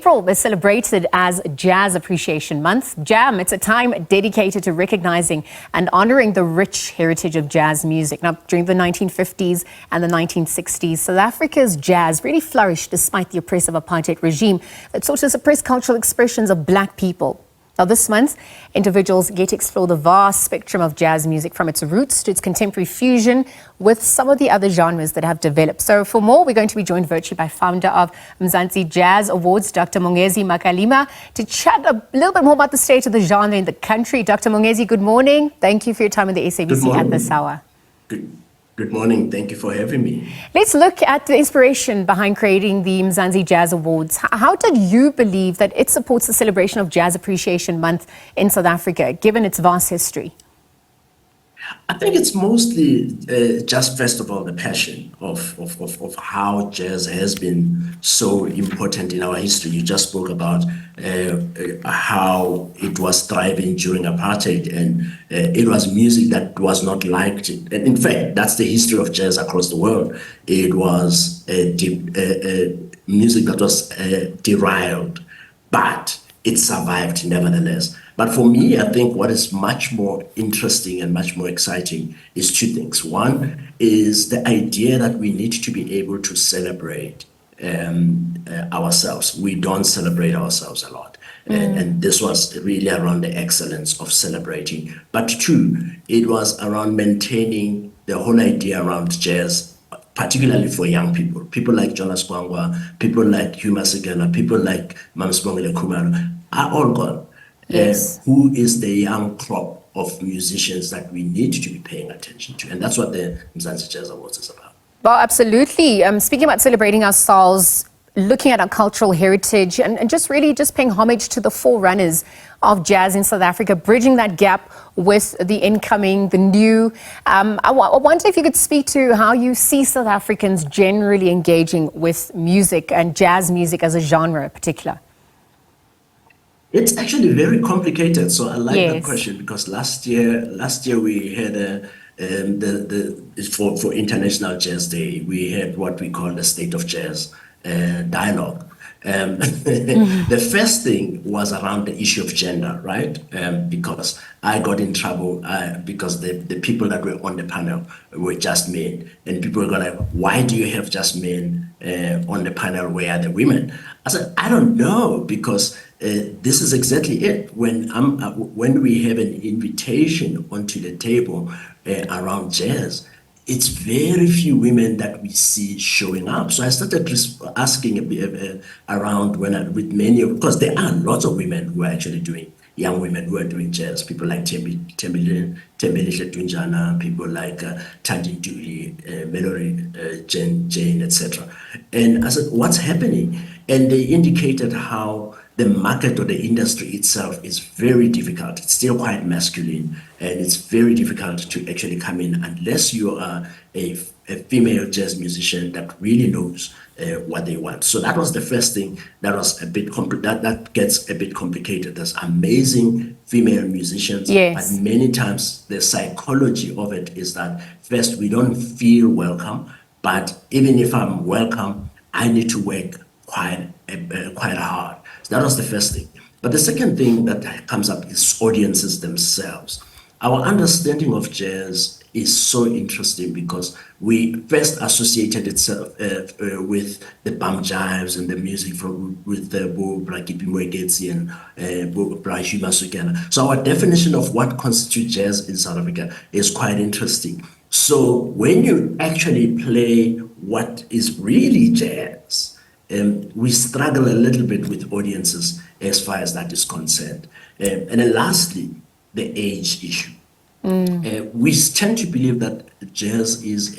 April is celebrated as Jazz Appreciation Month. Jam, it's a time dedicated to recognizing and honoring the rich heritage of jazz music. Now, during the 1950s and the 1960s, South Africa's jazz really flourished despite the oppressive apartheid regime that sought to suppress cultural expressions of black people. Now, this month, individuals get to explore the vast spectrum of jazz music from its roots to its contemporary fusion with some of the other genres that have developed. So for more, we're going to be joined virtually by founder of Mzi Jazz Awards, Dr. Mongezi Makhalima, to chat a little bit more about the state of the genre in the country. Dr. Mongezi, good morning. Thank you for your time in the SABC at this hour. Good morning. Thank you for having me. Let's look at the inspiration behind creating the Mzi Jazz Awards. How did you believe that it supports the celebration of Jazz Appreciation Month in South Africa, given its vast history? I think it's mostly just, first of all, the passion of how jazz has been so important in our history. You just spoke about how it was thriving during apartheid, and it was music that was not liked. And in fact, that's the history of jazz across the world. It was music that was derided, but it survived nevertheless. But for me, I think what is much more interesting and much more exciting is two things. One is the idea that we need to be able to celebrate ourselves. We don't celebrate ourselves a lot. And this was really around the excellence of celebrating. But two, it was around maintaining the whole idea around jazz, particularly for young people. People like Jonas Kwangwa, people like Hugh Masekela, people like Mamsibongile Khumalo are all gone. Yes. Who is the young crop of musicians that we need to be paying attention to? And that's what the Mzi Jazz Awards is about. Well, absolutely. Speaking about celebrating ourselves, looking at our cultural heritage and just really just paying homage to the forerunners of jazz in South Africa, bridging that gap with the incoming, the new. I wonder if you could speak to how you see South Africans generally engaging with music and jazz music as a genre in particular. It's actually very complicated. So I like Yes. that question, because last year we had for International Jazz Day, we had what we call the State of Jazz dialogue. The first thing was around the issue of gender, right? Because I got in trouble because the people that were on the panel were just men, and people were going, why do you have just men on the panel? Where are the women? I said, I don't know, because this is exactly it. When we have an invitation onto the table around jazz, it's very few women that we see showing up. So I started asking a bit around with many of, because there are lots of women who are actually doing, young women who are doing jazz. People like Tembelihle Tunjana, people like Thandi Ntuli, Mallory Jane, etc. And I said, what's happening? And they indicated how the market or the industry itself is very difficult. It's still quite masculine, and it's very difficult to actually come in unless you are a female jazz musician that really knows what they want. So that was the first thing that was a bit that gets a bit complicated. There's amazing female musicians, Yes. but many times the psychology of it is that first, we don't feel welcome, but even if I'm welcome, I need to work quite hard. So that was the first thing. But the second thing that comes up is audiences themselves. Our understanding of jazz is so interesting because we first associated itself with the bum jives and the music with the Mongezi and Hugh Masekela. So our definition of what constitutes jazz in South Africa is quite interesting. So when you actually play what is really jazz, we struggle a little bit with audiences as far as that is concerned. And then lastly, the age issue. We tend to believe that jazz is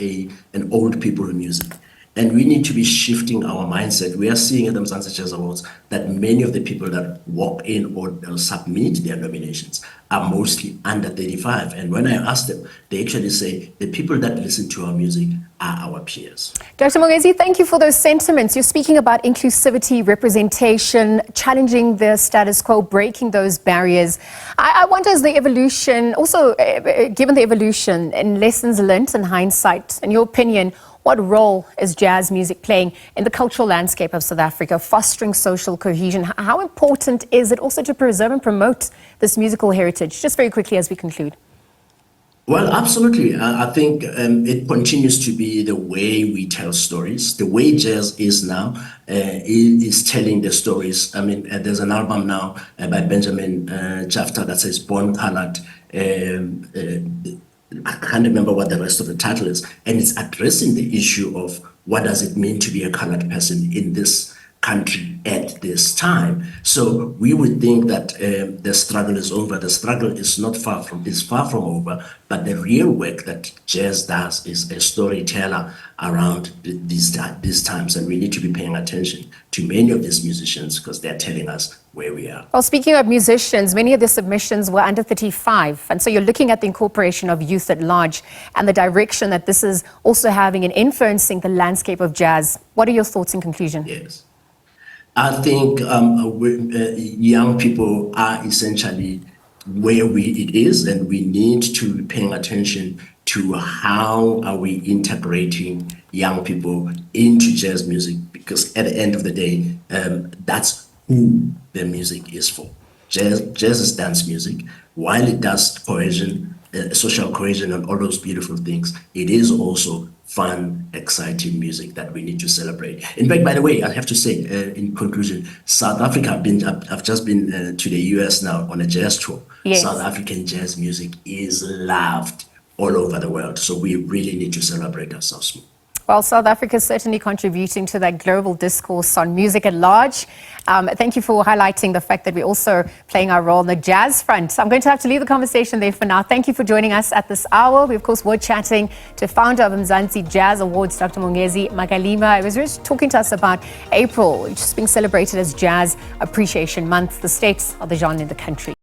an old people music, and we need to be shifting our mindset. We are seeing at the Mzi Jazz Awards that many of the people that walk in or submit their nominations are mostly under 35. And when I ask them, they actually say the people that listen to our music are our peers. Dr. Mongezi, thank you for those sentiments. You're speaking about inclusivity, representation, challenging the status quo, breaking those barriers. I wonder, as the evolution, also given the evolution and lessons learnt and hindsight, in your opinion, What role is jazz music playing in the cultural landscape of South Africa, fostering social cohesion? How important is it also to preserve and promote this musical heritage? Just very quickly as we conclude. Well, absolutely. I think it continues to be the way we tell stories. The way jazz is now is telling the stories. I mean, there's an album now by Benjamin Jafta that says Born Colored. I can't remember what the rest of the title is. And it's addressing the issue of what does it mean to be a colored person in this country at this time. So we would think that the struggle is over. The struggle is far from over, but the real work that jazz does is a storyteller around these times, and we need to be paying attention to many of these musicians because they're telling us where we are. Well, speaking of musicians, many of the submissions were under 35, and so you're looking at the incorporation of youth at large and the direction that this is also having in influencing the landscape of jazz. What are your thoughts in conclusion? Yes. I think young people are essentially where it is, and we need to be paying attention to how are we integrating young people into jazz music, because at the end of the day, that's who the music is for. Jazz is dance music. While it does cohesion, social cohesion and all those beautiful things, it is also fun, exciting music that we need to celebrate. In fact, by the way, I have to say, in conclusion, South Africa, I've just been to the US now on a jazz tour. Yes. South African jazz music is loved all over the world. So we really need to celebrate ourselves more. Well, South Africa is certainly contributing to that global discourse on music at large. Thank you for highlighting the fact that we're also playing our role on the jazz front. I'm going to have to leave the conversation there for now. Thank you for joining us at this hour. We, of course, were chatting to founder of Mzantsi Jazz Awards, Dr. Mongezi Makhalima. He was really talking to us about April, which is being celebrated as Jazz Appreciation Month. The states of the genre in the country.